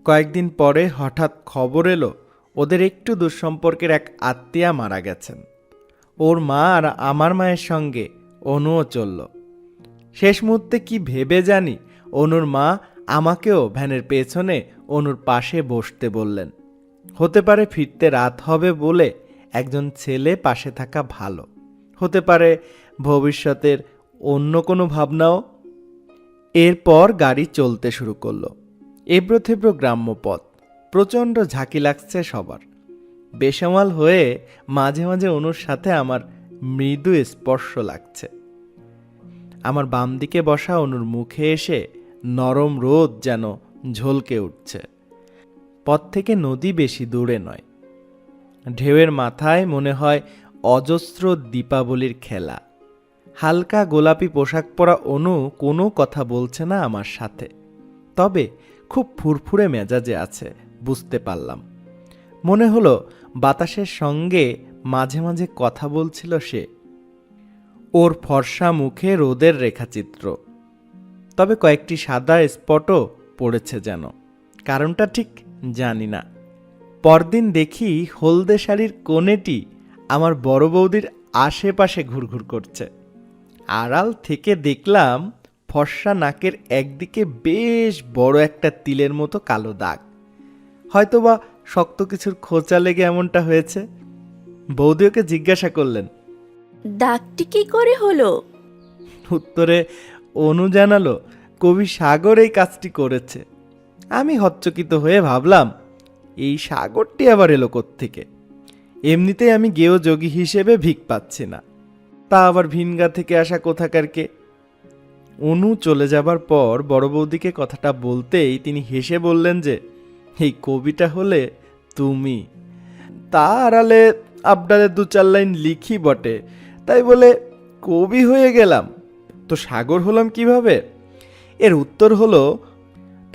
কয়েকদিন পরে হঠাৎ খবর এলো ওদের একটু দূর সম্পর্কের এক আত্মীয়া মারা গেছেন। ওর মা আর আমার মায়ের সঙ্গে অনুও চলল। শেষ মুহূর্তে কি ভেবে জানি অনুর মা আমাকেও ভ্যানের পেছনে অনুর পাশে বসতে বললেন। হতে পারে ফিরতে রাত হবে বলে একজন ছেলে পাশে থাকা ভালো, হতে পারে ভবিষ্যতের অন্য কোনো ভাবনাও। এরপর গাড়ি চলতে শুরু করলো। এবড়ো থেবড়ো গ্রাম্য পথ, প্রচণ্ড ঝাঁকি লাগছে সবার। বেসামাল হয়ে মাঝে মাঝে অনুর সাথে আমার মৃদু স্পর্শ লাগছে। আমার বাম দিকে বসা অনুর মুখে এসে নরম রোদ যেন ঝলকে উঠছে। পথ থেকে নদী বেশি দূরে নয়। ঢেউয়ের মাথায় মনে হয় অজস্র দীপাবলির খেলা। হালকা গোলাপি পোশাক পরা অনু কোনো কথা বলছে না আমার সাথে, তবে খুব ফুরফুরে মেজাজে আছে বুঝতে পারলাম। মনে হলো বাতাসের সঙ্গে মাঝে মাঝে কথা বলছিল সে। ওর ফর্সা মুখে রোদের রেখাচিত্র, তবে কয়েকটি সাদা স্পটও পড়েছে যেন, কারণটা ঠিক জানি না। পরদিন দেখি হলদে শাড়ির কোণেটি আমার বড় বৌদির আশেপাশে ঘুরঘুর করছে। আড়াল থেকে দেখলাম ফর্সা নাকের একদিকে বেশ বড় একটা তিলের মতো কালো দাগ, হয়তোবা শক্ত কিছুর খোঁচা লেগে এমনটা হয়েছে। বৌদি ওকে জিজ্ঞাসা করলেন, দাগটি কি করে হলো? উত্তরে অনু জানালো, কবি সাগর এই কাজটি করেছে। আমি হচ্চকিত হয়ে ভাবলাম, এই সাগরটি আবার এলো কোত্থেকে? এমনিতেই আমি গেও যোগী হিসেবে ভিক পাচ্ছি না, তা আবার ভিনগা থেকে আসা কোথাকার কে? অনু চলে যাবার পর বড় বৌদিকে কথাটা বলতেই তিনি হেসে বললেন যে, এই কবিটা হলে তুমি। তা আড়ালে আবডালে 2-4 লাইন লিখি বটে, তাই বলে কবি হয়ে গেলাম তো সাগর হলাম কিভাবে? এর উত্তর হলো,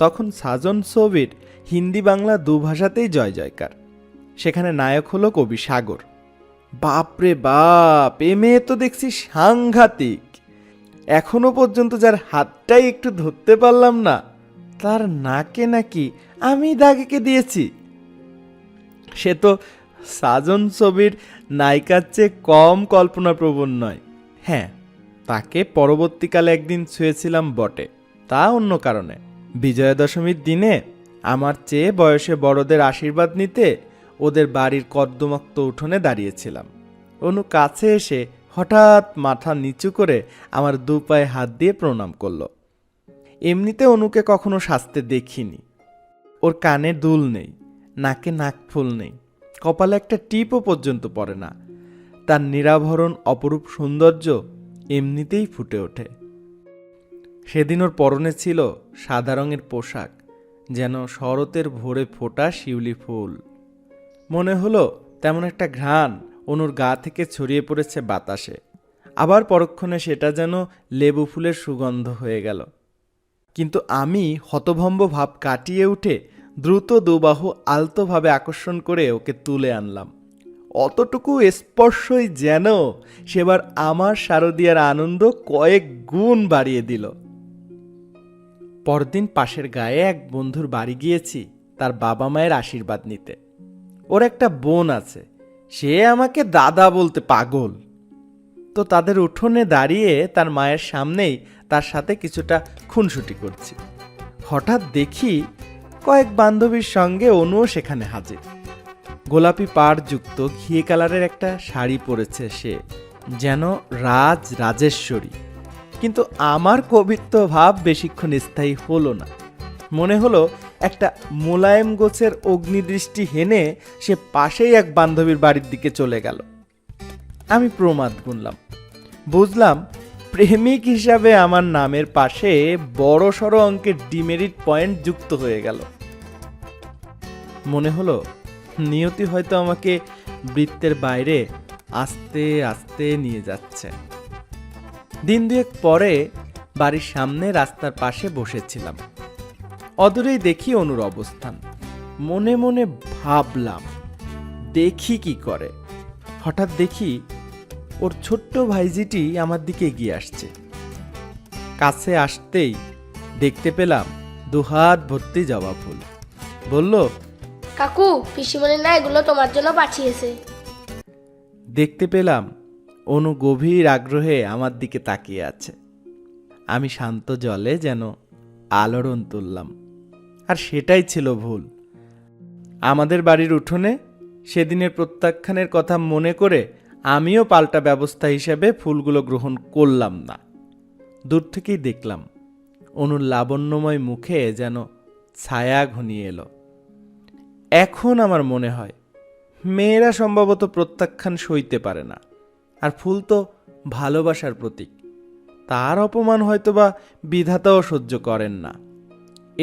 তখন সাজন ছবির হিন্দি বাংলা দুভাষাতেই জয় জয়কার। সেখানে নায়ক হলো কবি সাগর। বাপরে বাপ, এ মেয়ে তো দেখছি সাংঘাতিক। এখনো পর্যন্ত যার হাতটাই একটু ধরতে পারলাম না, তার নাকে নাকি আমি দাগ এঁকে দিয়েছি। সে তো সাজন ছবির নায়িকার চেয়ে কম কল্পনাপ্রবণ নয়। হ্যাঁ, তাকে পরবর্তীকালে একদিন ছুঁয়েছিলাম বটে, তা অন্য কারণে। বিজয়া দশমীর দিনে আমার চেয়ে বয়সে বড়দের আশীর্বাদ নিতে ওদের বাড়ির কর্দমাক্ত উঠোনে দাঁড়িয়েছিলাম। অনু কাছে এসে হঠাৎ মাথা নিচু করে আমার 2 পায়ে হাত দিয়ে প্রণাম করলো। এমনিতে অনুকে কখনো সাজতে দেখিনি। ওর কানে দুল নেই, নাকে নাকফুল নেই, কপালে একটা টিপও পর্যন্ত পড়ে না। তার নিরাভরণ অপরূপ সৌন্দর্য এমনিতেই ফুটে ওঠে। সেদিন ওর পরনে ছিল সাদা রঙের পোশাক, যেন শরতের ভোরে ফোটা শিউলি ফুল। মনে হলো তেমন একটা ঘ্রাণ অনুর গা থেকে ছড়িয়ে পড়েছে বাতাসে, আবার পরক্ষণে সেটা যেন লেবু ফুলের সুগন্ধ হয়ে গেল। কিন্তু আমি হতভম্ব ভাব কাটিয়ে উঠে দ্রুত 2 বাহু আলতোভাবে আকর্ষণ করে ওকে তুলে আনলাম। অতটুকু স্পর্শই যেন সেবার আমার শারদিয়ার আনন্দ কয়েক গুণ বাড়িয়ে দিল। পরদিন পাশের গায়ে এক বন্ধুর বাড়ি গিয়েছি তার বাবা মায়ের আশীর্বাদ নিতে। ওর একটা বোন আছে, সে আমাকে দাদা বলতে পাগল। তো তাদের উঠোনে দাঁড়িয়ে তার মায়ের সামনেই তার সাথে কিছুটা খুনসুটি করছি। হঠাৎ দেখি কয়েক বান্ধবীর সঙ্গে অনুও সেখানে হাজির। গোলাপি পাড়যুক্ত ঘিয়ে কালারের একটা শাড়ি পরেছে সে, যেন রাজেশ্বরী। কিন্তু আমার কবিত্ব ভাব বেশিক্ষণ স্থায়ী হলো না। মনে হলো একটা মোলায়েম গোছের অগ্নিদৃষ্টি হেনে সে পাশেই এক বান্ধবীর বাড়ির দিকে চলে গেল। আমি প্রমাদ গুনলাম, বুঝলাম প্রেমিক হিসাবে আমার নামের পাশে বড় সড়ো অঙ্কের ডিমেরিট পয়েন্ট যুক্ত হয়ে গেল। মনে হলো নিয়তি হয়তো আমাকে বৃত্তের বাইরে আস্তে আস্তে নিয়ে যাচ্ছে। দিন 2 পরে বাড়ির সামনে রাস্তার পাশে বসেছিলাম। অদূরেই দেখি অনুর অবস্থান। মনে মনে ভাবলাম, দেখি কি করে। হঠাৎ দেখি ওর ছোট্ট ভাইজিটি আমার দিকে এগিয়ে আসছে। কাছে আসতেই দেখতে পেলাম 2 হাত ভর্তি জবা ফুল। বলল, কাকু, পিসিমণি না এগুলো তোমার জন্য পাঠিয়েছে। দেখতে পেলাম অনু গভীর আগ্রহে আমার দিকে তাকিয়ে আছে। আমি শান্ত জলে যেন আলোড়ন তুললাম, আর সেটাই ছিল ভুল। আমাদের বাড়ির উঠোনে সেদিনের প্রত্যাখ্যানের কথা মনে করে আমিও পাল্টা ব্যবস্থা হিসেবে ফুলগুলো গ্রহণ করলাম না। দূর থেকেই দেখলাম অনুর লাবণ্যময় মুখে যেন ছায়া ঘনিয়ে এলো। এখন আমার মনে হয় মেয়েরা সম্ভবত প্রত্যাখ্যান সইতে পারে না, আর ফুল তো ভালোবাসার প্রতীক। তার অপমান হয়তোবা বিধাতাও সহ্য করেন না।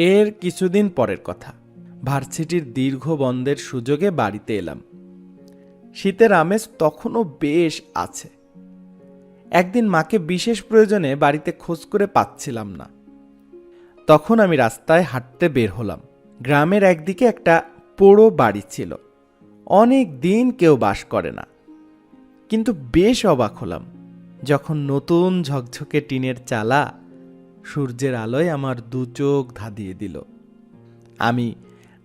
এর কিছুদিন পরের কথা, ভার্সিটির দীর্ঘ বন্ধের সুযোগে বাড়িতে এলাম। শীতের আমেজ তখনও বেশ আছে। একদিন মাকে বিশেষ প্রয়োজনে বাড়িতে খোঁজ করে পাচ্ছিলাম না। তখন আমি রাস্তায় হাঁটতে বের হলাম। গ্রামের একদিকে একটা পোড়ো বাড়ি ছিল, অনেক দিন কেউ বাস করে না। কিন্তু বেশ অবাক হলাম যখন নতুন ঝকঝকে টিনের চালা সূর্যের আলোয় আমার দু চোখ ধাঁধিয়ে দিল। আমি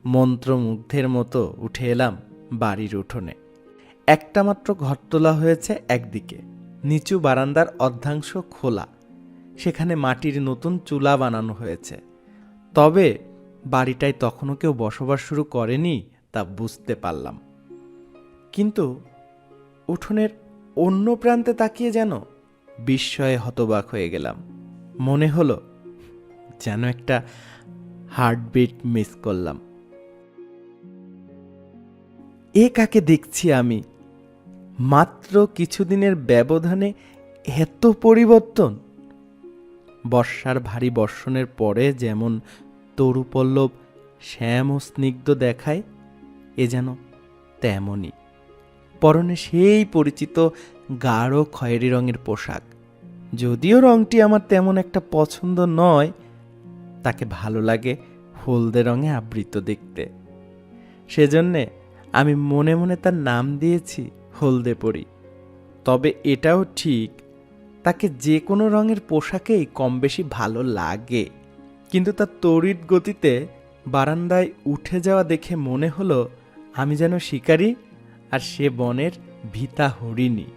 মন্ত্রমুগ্ধের মতো উঠে এলাম বাড়ির উঠোনে। একটা মাত্র ঘর তোলা হয়েছে একদিকে, নিচু বারান্দার অর্ধাংশ খোলা। সেখানে মাটির নতুন চুলা বানানো হয়েছে। তবে বাড়িটায় তখনও কেউ বসবাস শুরু করেনি তা বুঝতে পারলাম। কিন্তু উঠোনের অন্য প্রান্তে তাকিয়ে যেন বিস্ময়ে হতবাক হয়ে গেলাম। মনে হলো যেন একটা হার্টবিট মিস করলাম। এ কাকে দেখছি আমি? মাত্র কিছুদিনের ব্যবধানে এত পরিবর্তন! বর্ষার ভারী বর্ষণের পরে যেমন তরুপল্লব শ্যাম ও স্নিগ্ধ দেখায়, এ যেন তেমনই। পরনে সেই পরিচিত গাঢ় খয়েরি রঙের পোশাক। যদিও রঙটি আমার তেমন একটা পছন্দ নয়, তাকে ভালো লাগে হলদে রঙে আবৃত দেখতে। সেজন্যে আমি মনে মনে তার নাম দিয়েছি হলদে পরি। তবে এটাও ঠিক, তাকে যে কোনো রঙের পোশাকেই কম বেশি ভালো লাগে। কিন্তু তার তড়িৎ গতিতে বারান্দায় উঠে যাওয়া দেখে মনে হলো আমি যেন শিকারী আর সে বনের ভীতা হরিণী।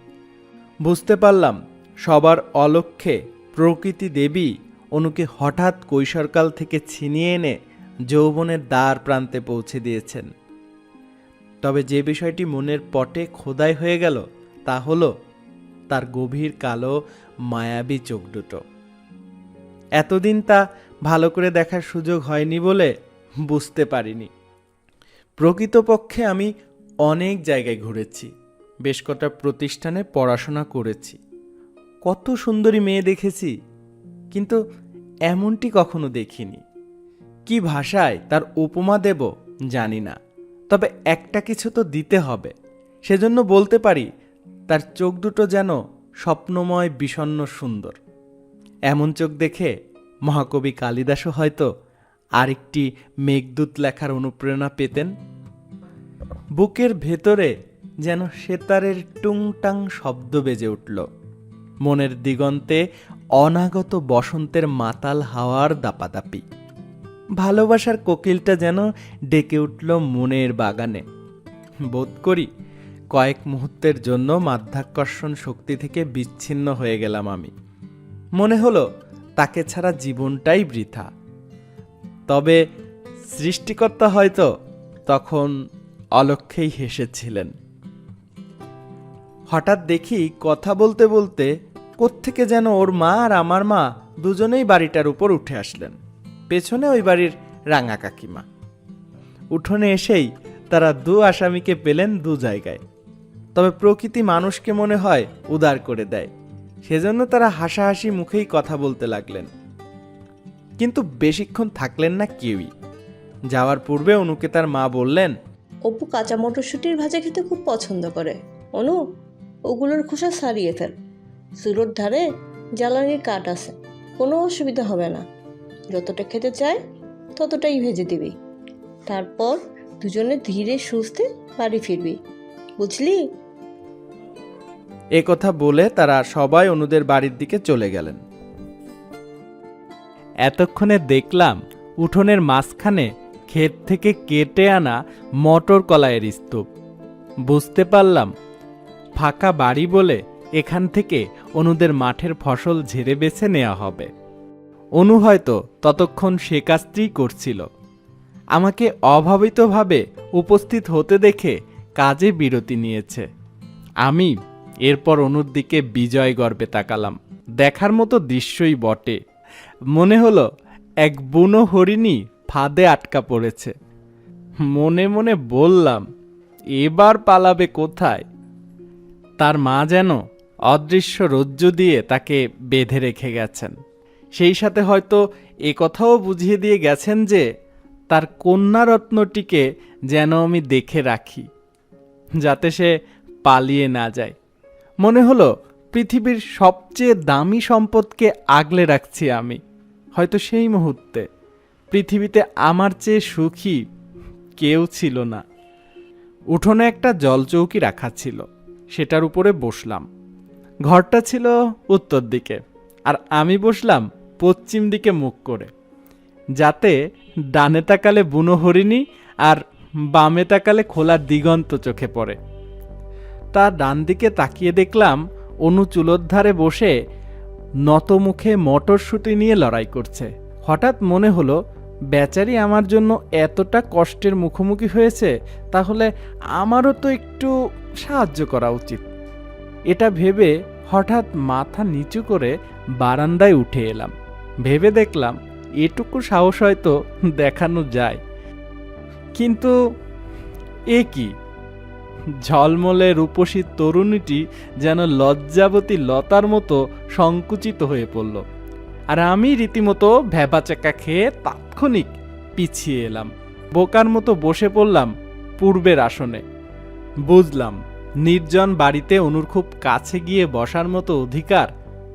বুঝতে পারলাম সবার অলক্ষ্যে প্রকৃতি দেবী অনুকে হঠাৎ কৈশোরকাল থেকে ছিনিয়ে এনে যৌবনের দ্বার প্রান্তে পৌঁছে দিয়েছেন। তবে যে বিষয়টি মনের পটে খোদাই হয়ে গেল তা হলো তার গভীর কালো মায়াবী চোখ দুটো। এতদিন তা ভালো করে দেখার সুযোগ হয়নি বলে বুঝতে পারিনি। প্রকৃতপক্ষে আমি অনেক জায়গায় ঘুরেছি, বেশ কটা প্রতিষ্ঠানে পড়াশোনা করেছি, কত সুন্দরী মেয়ে দেখেছি, কিন্তু এমনটি কখনো দেখিনি। কি ভাষায় তার উপমা দেব জানি না, তবে একটা কিছু তো দিতে হবে। সেজন্য বলতে পারি তার চোখ দুটো যেন স্বপ্নময় বিষণ্ণ সুন্দর। এমন চোখ দেখে মহাকবি কালিদাসও হয়তো আরেকটি মেঘদূত লেখার অনুপ্রেরণা পেতেন। বুকের ভেতরে যেন সেতারের টুংটাং শব্দ বেজে উঠল। মনের দিগন্তে অনাগত বসন্তের মাতাল হাওয়ার দাপাদাপি। ভালোবাসার কোকিলটা যেন ডেকে উঠল মনের বাগানে। বোধ করি কয়েক মুহূর্তের জন্য মাধ্যাকর্ষণ শক্তি থেকে বিচ্ছিন্ন হয়ে গেলাম আমি। মনে হলো তাকে ছাড়া জীবনটাই বৃথা। তবে সৃষ্টিকর্তা হয়তো তখন অলক্ষ্যেই হেসেছিলেন। হঠাৎ দেখি কথা বলতে বলতে কোত্থেকে যেন ওর মা আর আমার মা দুজনেই বাড়িটার উপর উঠে আসলেন। পেছনে ওই বাড়ির রাঙা কাকিমা। উঠোনে এসেই তারা দু আসামিকে পেলেন দু জায়গায়। তবে প্রকৃতি মানুষকে মনে হয় উদার করে দেয়, সেজন্য তারা হাসাহাসি মুখেই কথা বলতে লাগলেন। কিন্তু বেশিক্ষণ থাকলেন না কেউই। যাওয়ার পূর্বে অনুকে তার মা বললেন, অপু কাঁচা মটরশুঁটির ভাজা খেতে খুব পছন্দ করে। অনু, ওগুলোর খোসা ছাড়িয়ে ফেল। চুলোর ধারে জ্বালানির কাঠ আছে, কোনো অসুবিধা হবে না। যতটা খেতে চায় ততটাই ভেজে দিবি। তারপর দুজনে ধীরে সুস্থে বাড়ি ফিরবি, বুঝলি? এ কথা বলে তারা সবাই অনুদের বাড়ির দিকে চলে গেলেন। এতক্ষণে দেখলাম উঠোনের মাঝখানে ক্ষেত থেকে কেটে আনা মটর কলাইয়ের স্তূপ। বুঝতে পারলাম ফাঁকা বাড়ি বলে এখান থেকে অনুদের মাঠের ফসল ঝেড়ে বেছে নেওয়া হবে। অনু হয়তো ততক্ষণ সে কাজটি করছিল। আমাকে অভাবিতভাবে উপস্থিত হতে দেখে কাজে বিরতি নিয়েছে। আমি এরপর অনুর দিকে বিজয় গর্বে তাকালাম। দেখার মতো দৃশ্যই বটে। মনে হলো এক বুনো হরিণী ফাঁদে আটকা পড়েছে। মনে মনে বললাম, এবার পালাবে কোথায়? তার মা যেন অদৃশ্য রজ্জু দিয়ে তাকে বেঁধে রেখে গেছেন। সেই সাথে হয়তো এ কথাও বুঝিয়ে দিয়ে গেছেন যে তার কন্যারত্নটিকে যেন আমি দেখে রাখি, যাতে সে পালিয়ে না যায়। মনে হলো পৃথিবীর সবচেয়ে দামি সম্পদকে আগলে রাখছি আমি। হয়তো সেই মুহূর্তে পৃথিবীতে আমার চেয়ে সুখী কেউ ছিল না। উঠোনে একটা জলচৌকি রাখা ছিল, সেটার উপরে বসলাম। ঘরটা ছিল উত্তর দিকে, আর আমি বসলাম পশ্চিম দিকে মুখ করে, যাতে ডানে তাকালে বুনো হরিণী আর বামে তাকালে খোলা দিগন্ত চোখে পড়ে। তার ডান দিকে তাকিয়ে দেখলাম অনু চুলোর ধারে বসে নতমুখে মটরশুঁটি নিয়ে লড়াই করছে। হঠাৎ মনে হলো, বেচারি আমার জন্য এতটা কষ্টের মুখোমুখি হয়েছে, তাহলে আমারও তো একটু সাহায্য করা উচিত। এটা ভেবে হঠাৎ মাথা নিচু করে বারান্দায় উঠে এলাম। ভেবে দেখলাম এটুকু সাহস হয়তো দেখানো যায়। কিন্তু এ কি? ঝলমলে রূপসী তরুণীটি যেন লজ্জাবতী লতার মতো সংকুচিত হয়ে পড়ল, আর আমি রীতিমতো ভ্যাবাচাকা খেয়ে তাৎক্ষণিক পিছিয়ে এলাম। বোকার মতো বসে পড়লাম পূর্বের আসনে। বুঝলাম নির্জন বাড়িতে অনুর খুব কাছে গিয়ে বসার মতো অধিকার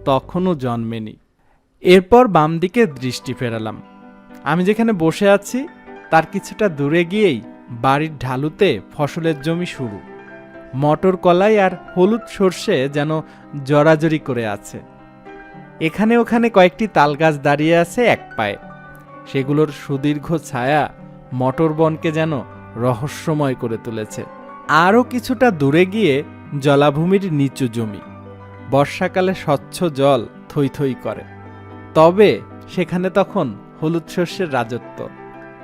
তখনও জন্মেনি। এরপর বাম দিকে দৃষ্টি ফেরালাম। আমি যেখানে বসে আছি তার কিছুটা দূরে গিয়েই বাড়ির ঢালুতে ফসলের জমি শুরু। মটর কলাই আর হলুদ সর্ষে যেন জড়াজড়ি করে আছে। এখানে ওখানে কয়েকটি তালগাছ দাঁড়িয়ে আছে এক পায়ে। সেগুলোর সুদীর্ঘ ছায়া মটর বনকে যেন রহস্যময় করে তুলেছে। আরও কিছুটা দূরে গিয়ে জলাভূমির নিচু জমি। বর্ষাকালে স্বচ্ছ জল থই থই করে, তবে সেখানে তখন হলুদ শস্যের রাজত্ব।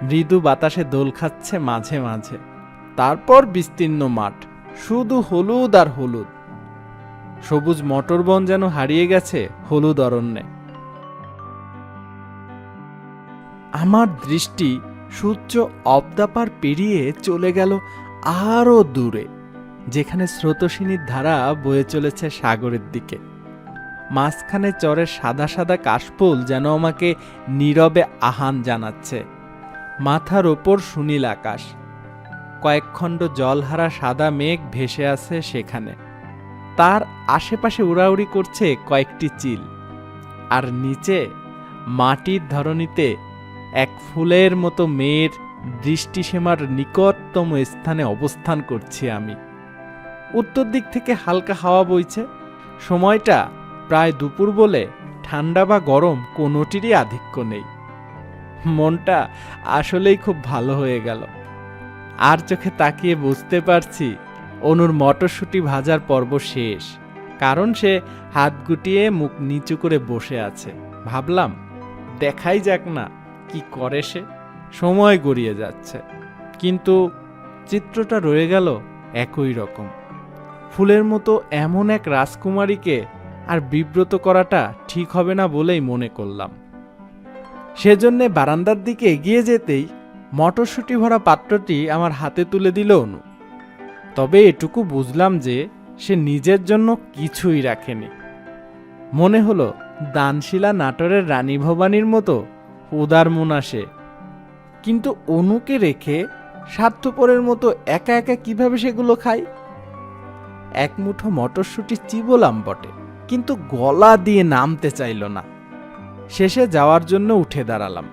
মৃদু বাতাসে দোল খাচ্ছে মাঝে মাঝে। তারপর বিস্তীর্ণ মাঠ, শুধু হলুদ আর হলুদ। সবুজ মটর বন যেন হারিয়ে গেছে হলুদ অরণ্যে। আমার দৃষ্টি সূর্য অবদাপার পেরিয়ে চলে গেল আরও দূরে, যেখানে স্রোতস্বিনীর ধারা বয়ে চলেছে সাগরের দিকে। মাঝখানে চরের সাদা সাদা কাশফুল যেন আমাকে নীরবে আহ্বান জানাচ্ছে। মাথার ওপর সুনীল আকাশ, কয়েকখণ্ড জলহারা সাদা মেঘ ভেসে আছে সেখানে। তার আশেপাশে উড়াউড়ি করছে কয়েকটি চিল, আর নিচে মাটির ধরণীতে এক ফুলের মতো মেয়ের দৃষ্টিসীমার নিকটতম স্থানে অবস্থান করছি আমি। উত্তর দিক থেকে হালকা হাওয়া বইছে। সময়টা প্রায় দুপুর বলে ঠান্ডা বা গরম কোনোটিরই আধিক্য নেই। মনটা আসলেই খুব ভালো হয়ে গেল। আর চোখে তাকিয়ে বুঝতে পারছি অনুর মটরশুঁটি ভাজার পর্ব শেষ, কারণ সে হাত গুটিয়ে মুখ নিচু করে বসে আছে। ভাবলাম দেখাই যাক না কি করে সে। সময় গড়িয়ে যাচ্ছে, কিন্তু চিত্রটা রয়ে গেল একই রকম। ফুলের মতো এমন এক রাজকুমারীকে আর বিব্রত করাটা ঠিক হবে না বলেই মনে করলাম। সেজন্যে বারান্দার দিকে এগিয়ে যেতেই মটরশুঁটি ভরা পাত্রটি আমার হাতে তুলে দিল অনু। তবে এটুকু বুঝলাম যে সে নিজের জন্য কিছুই রাখেনি। মনে হলো দানশীলা নাটোরের রানী ভবানীর মতো উদার মনা সে। কিন্তু অনুকে রেখে স্বার্থপরের মতো একা একা কিভাবে সেগুলো খাই? এক মুঠো মটরশুঁটি চিবোলাম বটে, কিন্তু গলা দিয়ে নামতে চাইল না। শেষে যাওয়ার জন্য উঠে দাঁড়ালাম।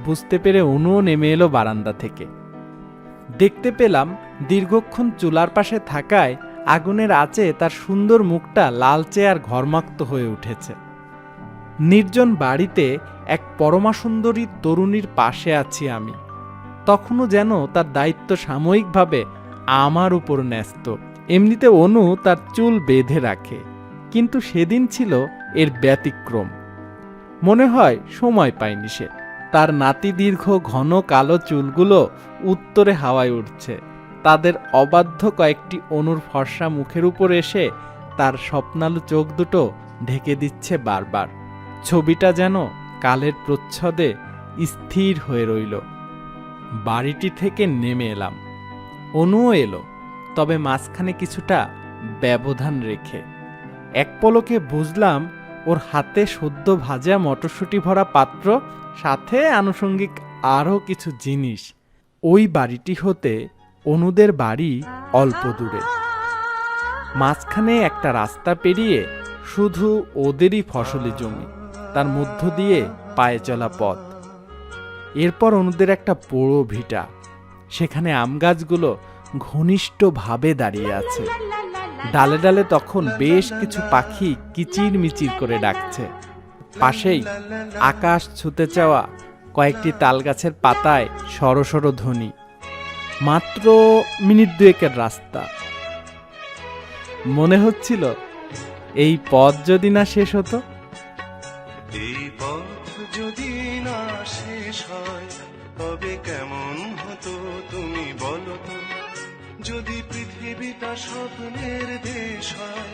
বুঝতে পেরে অনুও নেমে এলো বারান্দা থেকে। দেখতে পেলাম দীর্ঘক্ষণ চুলার পাশে থাকায় আগুনের আঁচে তার সুন্দর মুখটা লালচে আর ঘর্মাক্ত হয়ে উঠেছে। নির্জন বাড়িতে এক পরমা সুন্দরী তরুণীর পাশে আছি আমি। তখনও যেন তার দায়িত্ব সাময়িকভাবে আমার উপর ন্যস্ত। এমনিতে অনু তার চুল বেঁধে রাখে, কিন্তু সেদিন ছিল এর ব্যতিক্রম। মনে হয় সময় পায়নি সে। তার নাতি দীর্ঘ ঘন কালো চুলগুলো উত্তরে হাওয়ায় উঠছে, তাদের অবাধ্য কয়েকটি অনুর ফর্সা মুখের উপর এসে তার স্বপ্নালু চোখ দুটো ঢেকে দিচ্ছে বারবার। ছবিটা যেন কালের প্রচ্ছদে স্থির হয়ে রইল। বাড়িটি থেকে নেমে এলাম, অনুও এলো, তবে মাঝখানে কিছুটা ব্যবধান রেখে। এক পলকে বুঝলাম ওর হাতে সদ্য ভাজা মটরশুঁটি ভরা পাত্র, সাথে আনুষঙ্গিক আরও কিছু জিনিস। ওই বাড়িটি হতে অনুদের বাড়ি অল্প দূরে। মাঝখানে একটা রাস্তা পেরিয়ে শুধু ওদেরই ফসলি জমি, তার মধ্য দিয়ে পায়ে চলা পথ। এরপর অনুদের একটা পোড়ো ভিটা, সেখানে আম গাছগুলো ঘনিষ্ঠভাবে দাঁড়িয়ে আছে। ডালে ডালে তখন বেশ কিছু পাখি কিচির মিচির করে ডাকছে। পাশেই আকাশ ছুতে চাওয়া কয়েকটি তালগাছের পাতায় সরসর ধ্বনি। মাত্র মিনিট দুয়েকের রাস্তা। মনে হচ্ছিল এই পথ যদি না শেষ হতো। এই পথ যদি না শেষ হয় তবে কেমন হতো তুমি বলো তো? যদি পৃথিবীটা স্বপ্নের দেশ হয়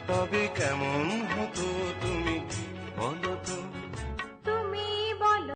তবে কেমন হতো তুমি বলো তো?